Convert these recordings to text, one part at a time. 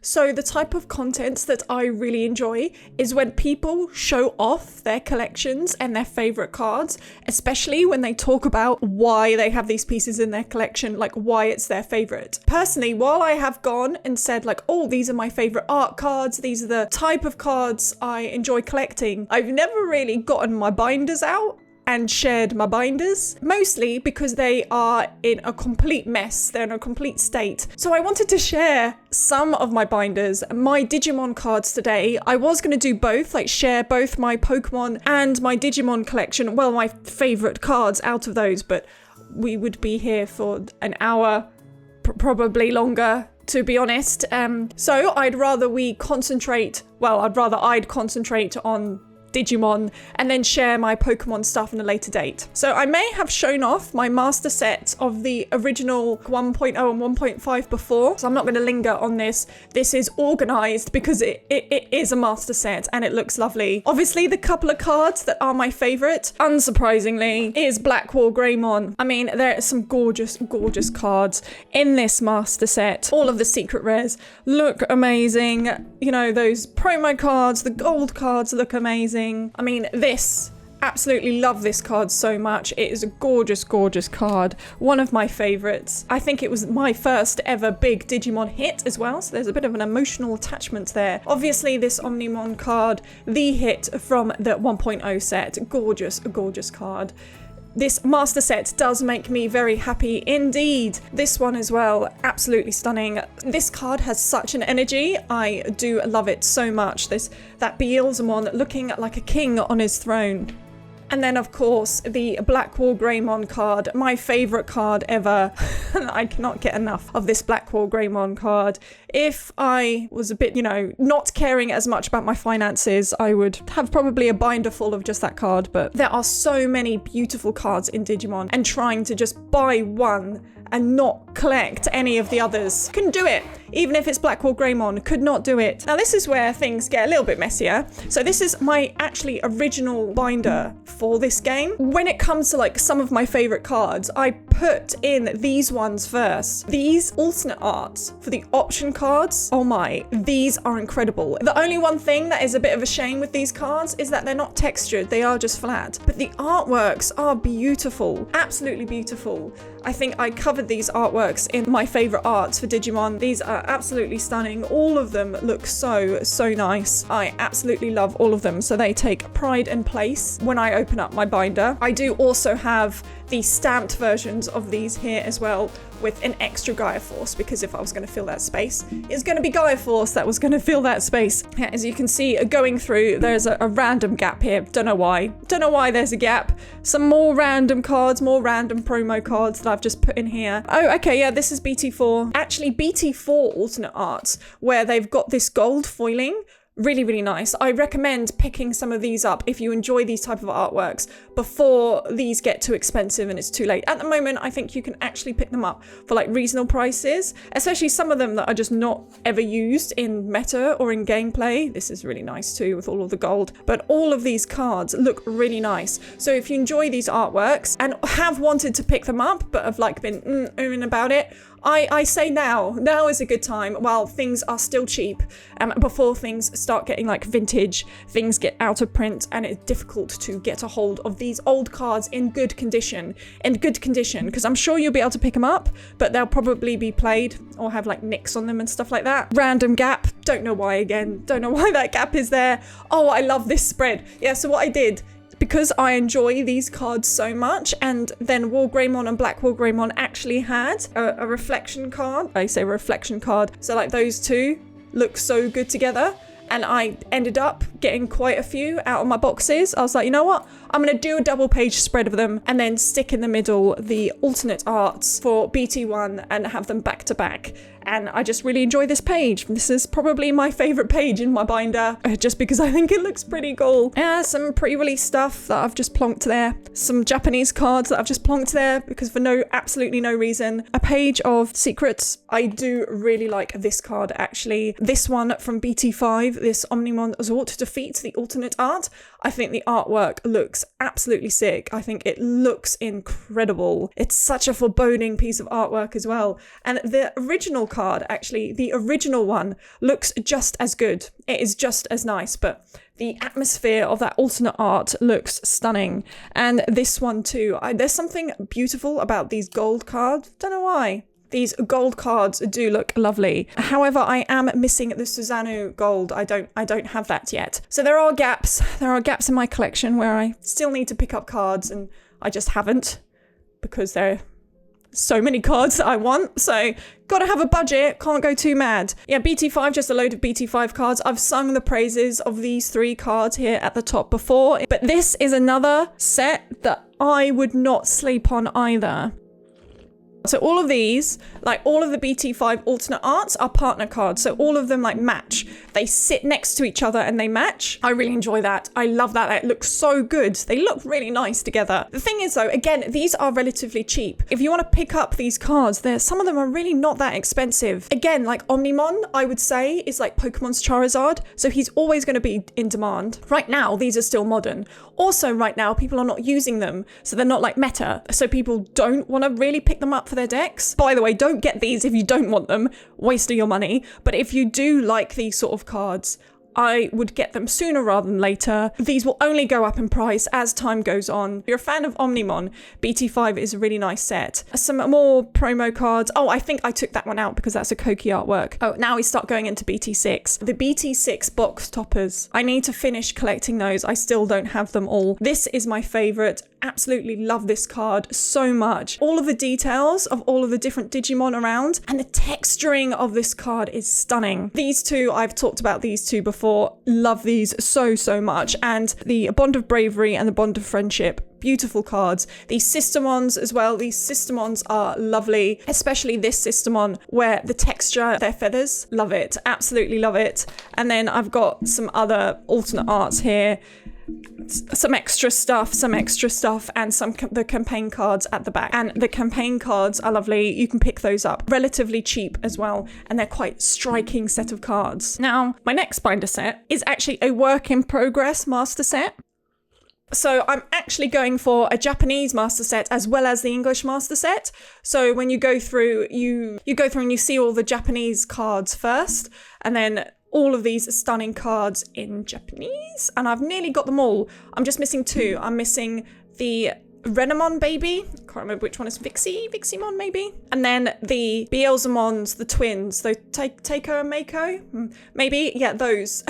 So the type of content that I really enjoy is when people show off their collections and their favorite cards, especially when they talk about why they have these pieces in their collection, like why it's their favorite. Personally, while I have gone and said like, oh, these are my favorite art cards, these are the type of cards I enjoy collecting, I've never really gotten my binders out and shared my binders, mostly because they are in a complete mess. They're in a complete state. So I wanted to share some of my binders, my Digimon cards today. I was going to do both, like share both my Pokemon and my Digimon collection. Well, my favorite cards out of those, but we would be here for an hour, probably longer, to be honest. So I'd rather I'd concentrate on Digimon and then share my Pokemon stuff in a later date. So I may have shown off my master set of the original 1.0 and 1.5 before, so I'm not going to linger on this. This is organized because it is a master set and it looks lovely. Obviously, the couple of cards that are my favorite, unsurprisingly, is Blackwall Greymon. I mean, there are some gorgeous, gorgeous cards in this master set. All of the secret rares look amazing. You know, those promo cards, the gold cards look amazing. I mean, absolutely love this card so much. It is a gorgeous, gorgeous card. One of my favorites. I think it was my first ever big Digimon hit as well, so there's a bit of an emotional attachment there. Obviously, this Omnimon card, the hit from the 1.0 set. Gorgeous, gorgeous card. This master set does make me very happy indeed. This one as well, absolutely stunning. This card has such an energy. I do love it so much. That Beelzemon looking like a king on his throne. And then, of course, the Blackwall Greymon card, my favorite card ever. I cannot get enough of this Blackwall Greymon card. If I was a bit, not caring as much about my finances, I would have probably a binder full of just that card. But there are so many beautiful cards in Digimon, and trying to just buy one and not collect any of the others. Couldn't do it. Even if it's Blackwall Greymon, could not do it. Now this is where things get a little bit messier. So this is my actually original binder for this game. When it comes to like some of my favorite cards, I put in these ones first. These alternate arts for the option cards, oh my, these are incredible. The only one thing that is a bit of a shame with these cards is that they're not textured, they are just flat. But the artworks are beautiful, absolutely beautiful. I think I covered these artworks in my favorite arts for Digimon. These are absolutely stunning. All of them look so, so nice. I absolutely love all of them. So they take pride and place when I open up my binder. I do also have the stamped versions of these here as well, with an extra Gaia Force, because if I was going to fill that space, it's going to be Gaia Force that was going to fill that space. As you can see, going through, there's a random gap here. Don't know why there's a gap. Some more random cards, more random promo cards that I've just put in here. Oh, okay, yeah, this is BT4. Actually, BT4 alternate arts, where they've got this gold foiling. Really, really nice. I recommend picking some of these up if you enjoy these type of artworks before these get too expensive and it's too late. At the moment, I think you can actually pick them up for like reasonable prices, especially some of them that are just not ever used in meta or in gameplay. This is really nice too with all of the gold, but all of these cards look really nice. So if you enjoy these artworks and have wanted to pick them up, but have like been oohing about it, I say now is a good time while things are still cheap, before things start getting like vintage, things get out of print and it's difficult to get a hold of these old cards in good condition, because I'm sure you'll be able to pick them up, but they'll probably be played or have like nicks on them and stuff like that. Random gap, don't know why that gap is there. Oh, I love this spread. Yeah, so what I did, because I enjoy these cards so much, and then Wall Greymon and Blackwall Greymon actually had a reflection card. I say reflection card. So like those two look so good together. And I ended up getting quite a few out of my boxes. I was like, you know what? I'm going to do a double page spread of them and then stick in the middle the alternate arts for BT1 and have them back to back. And I just really enjoy this page. This is probably my favorite page in my binder, just because I think it looks pretty cool. Some pre-release stuff that I've just plonked there. Some Japanese cards that I've just plonked there because for absolutely no reason. A page of secrets. I do really like this card actually. This one from BT5, this Omnimon Zort defeats the alternate art. I think the artwork looks absolutely sick. I think it looks incredible. It's such a foreboding piece of artwork as well. And the original card, actually, the original one looks just as good. It is just as nice, but the atmosphere of that alternate art looks stunning. And this one too. There's something beautiful about these gold cards. Don't know why. These gold cards do look lovely. However, I am missing the Susanoo gold. I don't have that yet. So there are gaps. There are gaps in my collection where I still need to pick up cards and I just haven't because there are so many cards that I want. So gotta have a budget, can't go too mad. Yeah, BT5, just a load of BT5 cards. I've sung the praises of these 3 cards here at the top before, but this is another set that I would not sleep on either. So all of these, like all of the BT5 alternate arts are partner cards. So all of them like match. They sit next to each other and they match. I really enjoy that. I love that. It looks so good. They look really nice together. The thing is though, again, these are relatively cheap. If you want to pick up these cards, some of them are really not that expensive. Again, like Omnimon, I would say, is like Pokemon's Charizard. So he's always going to be in demand. Right now, these are still modern. Also, right now, people are not using them. So they're not like meta. So people don't want to really pick them up for their decks. By the way, don't get these if you don't want them. Waste of your money. But if you do like these sort of cards, I would get them sooner rather than later. These will only go up in price as time goes on. If you're a fan of Omnimon, BT5 is a really nice set. Some more promo cards. Oh, I think I took that one out because that's a Koki artwork. Oh, now we start going into Bt6. The Bt6 Box Toppers. I need to finish collecting those. I still don't have them all. This is my favorite. Absolutely love this card so much. All of the details of all of the different Digimon around and the texturing of this card is stunning. These two, I've talked about these two before. Love these so much. And the Bond of Bravery and the Bond of Friendship. Beautiful cards. These Systemons as well. These Systemons are lovely, especially this Systemon where the texture, their feathers, love it. Absolutely love it. And then I've got some other alternate arts here. Some extra stuff, and the campaign cards at the back. And the campaign cards are lovely. You can pick those up relatively cheap as well. And they're quite striking set of cards. Now, my next binder set is actually a work in progress master set. So I'm actually going for a Japanese master set as well as the English master set. So when you go through, you go through and you see all the Japanese cards first, and then all of these stunning cards in Japanese, and I've nearly got them all. I'm just missing 2. I'm missing the Renamon baby. I can't remember which one is Viximon maybe. And then the Beelzemons, the twins, the Takeo and Mako, maybe. Yeah, those.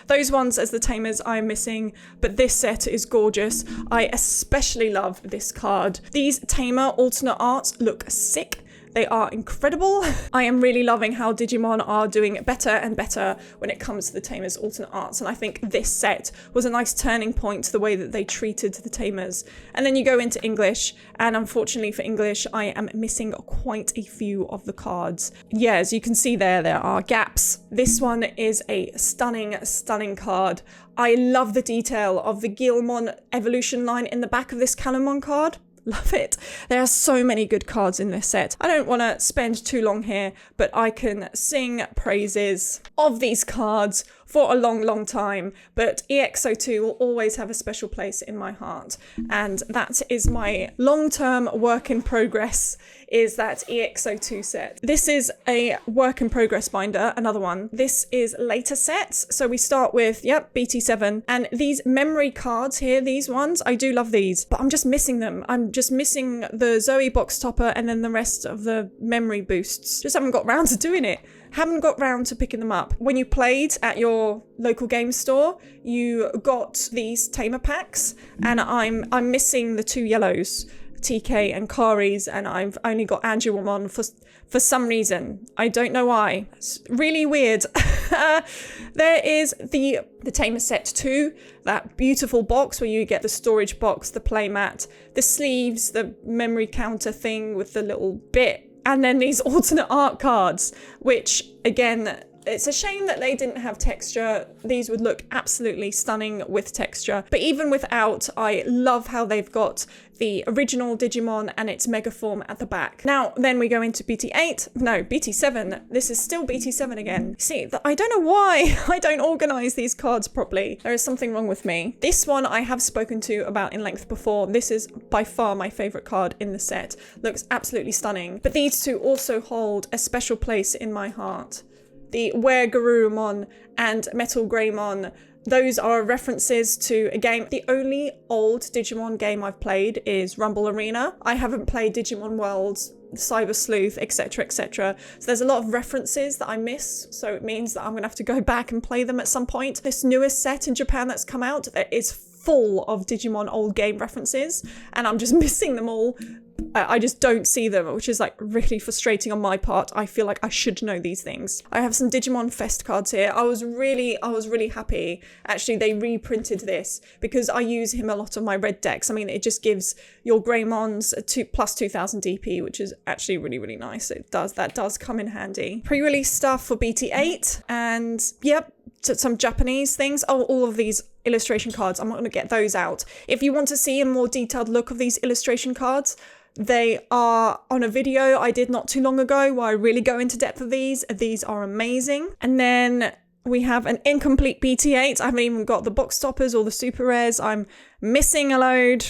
Those ones as the tamers I'm missing, but this set is gorgeous. I especially love this card. These tamer alternate arts look sick. They are incredible. I am really loving how Digimon are doing better and better when it comes to the Tamers alternate arts. And I think this set was a nice turning point to the way that they treated the Tamers. And then you go into English, and unfortunately for English, I am missing quite a few of the cards. Yeah, as you can see there are gaps. This one is a stunning card. I love the detail of the Guilmon evolution line in the back of this Calumon card. Love it. There are so many good cards in this set. I don't want to spend too long here, but I can sing praises of these cards for a long time. But EX02 will always have a special place in my heart. And that is my long-term work in progress, is that EX02 set. This is a work in progress binder, another one. This is later sets. So we start with, BT7. And these memory cards here, these ones, I do love these, but I'm just missing them. I'm just missing the Zoe box topper and then the rest of the memory boosts. Just haven't got round to doing it. Haven't got round to picking them up. When you played at your local game store, you got these Tamer Packs, and I'm missing the 2 yellows, TK and Kari's, and I've only got Angelmon for some reason. I don't know why. It's really weird. There is the Tamer set 2, that beautiful box where you get the storage box, the playmat, the sleeves, the memory counter thing with the little bit. And then these alternate art cards, which again, It's a shame that they didn't have texture. These would look absolutely stunning with texture. But even without, I love how they've got the original Digimon and its mega form at the back. Now, then we go into BT7. This is still BT7 again. See, I don't know why I don't organize these cards properly. There is something wrong with me. This one I have spoken to about in length before. This is by far my favorite card in the set. Looks absolutely stunning. But these two also hold a special place in my heart. The Were Garurumon and Metal Greymon. Those are references to a game. The only old Digimon game I've played is Rumble Arena. I haven't played Digimon Worlds, Cyber Sleuth, etc, etc. So there's a lot of references that I miss, so it means that I'm gonna have to go back and play them at some point. This newest set in Japan that's come out is full of Digimon old game references, and I'm just missing them all. I just don't see them, which is like really frustrating on my part. I feel like I should know these things. I have some Digimon Fest cards here. I was really happy. Actually, they reprinted this because I use him a lot on my red decks. I mean, it just gives your Greymons a plus 2000 DP, which is actually really nice. That does come in handy. Pre-release stuff for BT8, and yep, some Japanese things. Oh, all of these illustration cards. I'm not going to get those out. If you want to see a more detailed look of these illustration cards, they are on a video I did not too long ago where I really go into depth of these. These are amazing. And then we have an incomplete BT8. I haven't even got the box toppers or the super rares. I'm missing a load.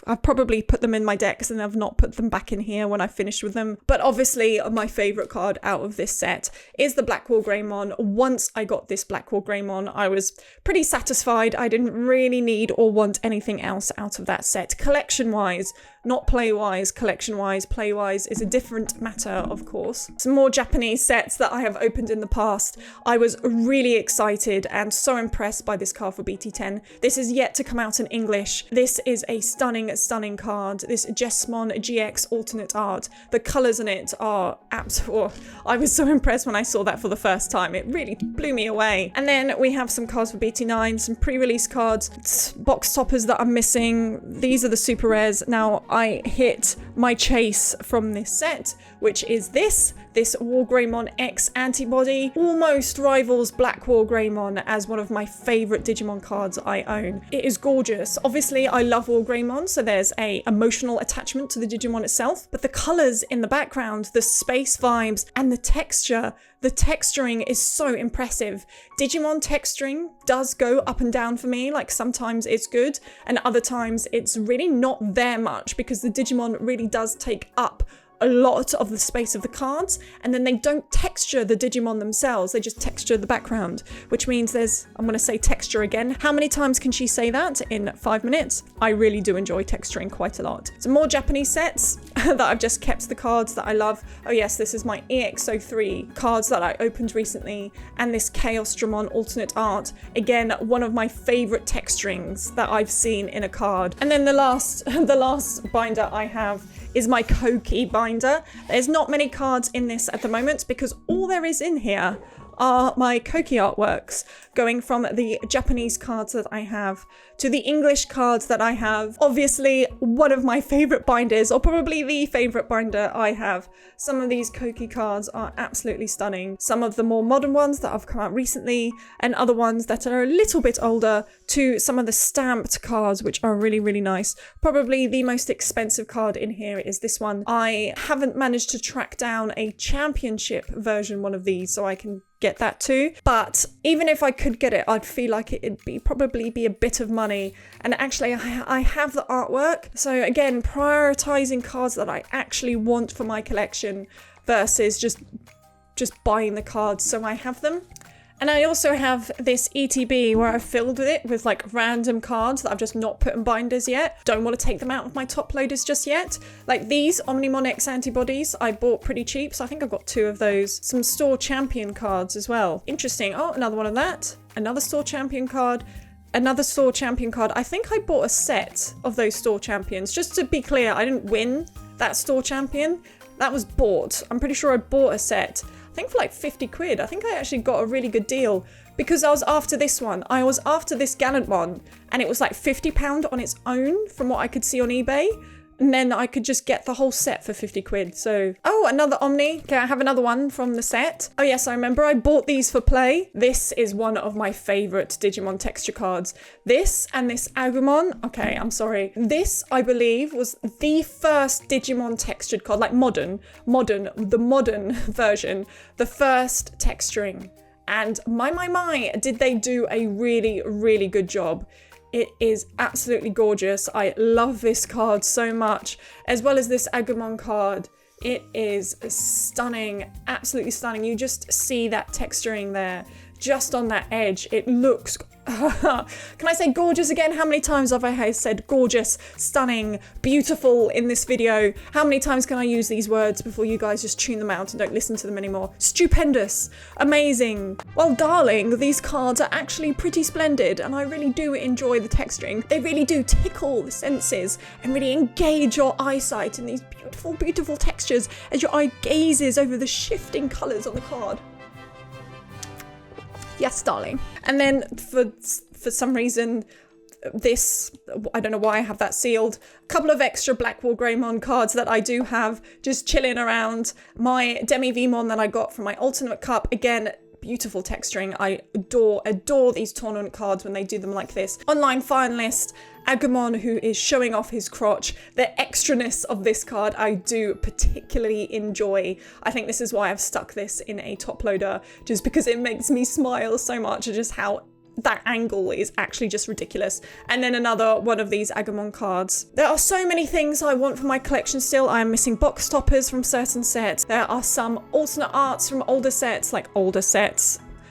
I've probably put them in my decks and I've not put them back in here when I finished with them. But obviously my favourite card out of this set is the Blackwall Greymon. Once I got this Blackwall Greymon, I was pretty satisfied. I didn't really need or want anything else out of that set. Collection-wise, not play-wise, collection-wise, play-wise is a different matter, of course. Some more Japanese sets that I have opened in the past. I was really excited and so impressed by this card for BT10. This is yet to come out in English. This is a stunning card. This Jesmon GX alternate art. The colours in it are absolute. I was so impressed when I saw that for the first time. It really blew me away. And then we have some cards for BT9, some pre-release cards, box toppers that I'm missing. These are the super rares. Now, I hit my chase from this set, which is this War Greymon X antibody. Almost rivals Blackwall Greymon as one of my favourite Digimon cards I own. It is gorgeous. Obviously, I love War Greymon, so there's a emotional attachment to the Digimon itself, but the colours in the background, the space vibes, and the texture, the texturing is so impressive. Digimon texturing does go up and down for me, like sometimes it's good, and other times it's really not there much because the Digimon really does take up a lot of the space of the cards, and then they don't texture the Digimon themselves, they just texture the background, which means there's, I'm going to say texture again. How many times can she say that in 5 minutes? I really do enjoy texturing quite a lot. Some more Japanese sets that I've just kept the cards that I love. Oh yes, this is my EX03 cards that I opened recently, and this Chaos Dramon alternate art. Again, one of my favorite texturings that I've seen in a card. And then the last binder I have is my Koki binder. There's not many cards in this at the moment because all there is in here are my Koki artworks, going from the Japanese cards that I have to the English cards that I have. Obviously, one of my favorite binders, or probably the favorite binder I have. Some of these Koki cards are absolutely stunning. Some of the more modern ones that have come out recently, and other ones that are a little bit older, to some of the stamped cards, which are really nice. Probably the most expensive card in here is this one. I haven't managed to track down a championship version one of these, so I can get that too. But even if I could get it, I'd feel like it'd probably be a bit of money. And actually, I have the artwork. So again, prioritizing cards that I actually want for my collection versus just buying the cards so I have them. And I also have this ETB where I've filled it with like random cards that I've just not put in binders yet. Don't want to take them out of my top loaders just yet. Like these Omnimon X antibodies I bought pretty cheap, so I think I've got 2 of those. Some store champion cards as well. Interesting. Oh, another one of that. Another store champion card. Another store champion card. I think I bought a set of those store champions. Just to be clear, I didn't win that store champion. That was bought. I'm pretty sure I bought a set. I think for like 50 quid. I think I actually got a really good deal because I was after this one. I was after this Gallant one and it was like £50 on its own from what I could see on eBay. and then I could just get the whole set for 50 quid. So, oh, another Omni. Okay, I have another one from the set. Oh yes, I remember I bought these for play. This is one of my favorite Digimon texture cards. This and this Agumon. Okay, I'm sorry. This, I believe, was the first Digimon textured card, like the modern version, the first texturing. And my, did they do a really, really good job. It is absolutely gorgeous. I love this card so much, as well as this Agumon card. It is stunning, absolutely stunning. You just see that texturing there, just on that edge. It looks, can I say gorgeous again? How many times have I said gorgeous, stunning, beautiful in this video? How many times can I use these words before you guys just tune them out and don't listen to them anymore? Stupendous, amazing. Well, darling, these cards are actually pretty splendid, and I really do enjoy the texturing. They really do tickle the senses and really engage your eyesight in these beautiful, beautiful textures as your eye gazes over the shifting colours on the card. Yes, darling. And then for some reason, this, I don't know why I have that sealed. A couple of extra Blackwall Greymon cards that I do have just chilling around. My Demi Vmon that I got from my Ultimate Cup. Again, beautiful texturing. I adore these tournament cards when they do them like this. Online finalist, Agumon, who is showing off his crotch. The extraness of this card I do particularly enjoy. I think this is why I've stuck this in a top loader, just because it makes me smile so much, just how that angle is actually just ridiculous. And then another one of these Agumon cards. There are so many things I want for my collection still. I am missing box toppers from certain sets. There are some alternate arts from older sets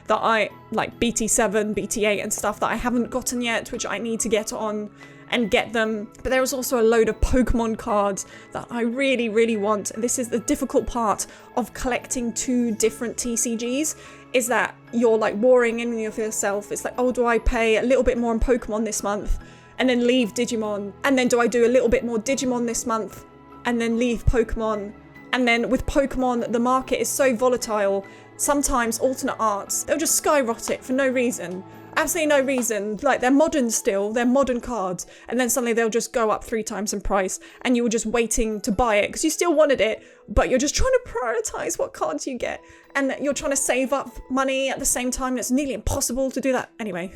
that I, like BT7, BT8 and stuff that I haven't gotten yet, which I need to get on and get them. But there is also a load of Pokemon cards that I really, really want. And this is the difficult part of collecting two different TCGs, is that you're like warring in with yourself. It's like, oh, do I pay a little bit more on Pokemon this month and then leave Digimon? And then do I do a little bit more Digimon this month and then leave Pokemon? And then with Pokemon, the market is so volatile. Sometimes alternate arts, they'll just skyrocket for no reason. Absolutely no reason. Like, they're modern still, they're modern cards, and then suddenly they'll just go up 3 times in price, and you were just waiting to buy it because you still wanted it, but you're just trying to prioritize what cards you get, and you're trying to save up money at the same time. It's nearly impossible to do that. Anyway,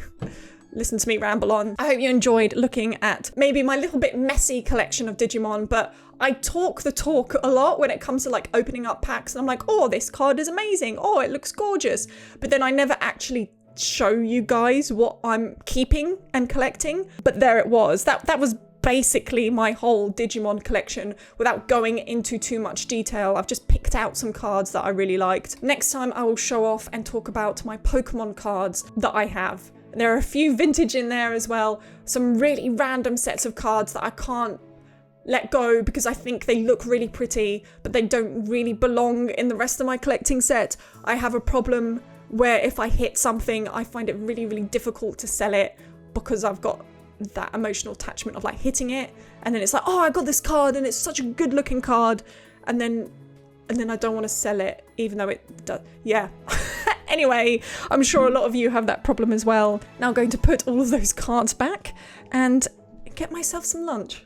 listen to me ramble on. I hope you enjoyed looking at maybe my little bit messy collection of Digimon, but I talk the talk a lot when it comes to like opening up packs, and I'm like, oh, this card is amazing, oh, it looks gorgeous, but then I never actually show you guys what I'm keeping and collecting. But there it was. That was basically my whole Digimon collection without going into too much detail. I've just picked out some cards that I really liked. Next time I will show off and talk about my Pokemon cards that I have. There are a few vintage in there as well. Some really random sets of cards that I can't let go because I think they look really pretty, but they don't really belong in the rest of my collecting set. I have a problem where if I hit something, I find it really, really difficult to sell it because I've got that emotional attachment of like hitting it, and then it's like, oh, I got this card and it's such a good looking card, and then I don't want to sell it even though it does. Yeah. Anyway, I'm sure a lot of you have that problem as well. Now I'm going to put all of those cards back and get myself some lunch.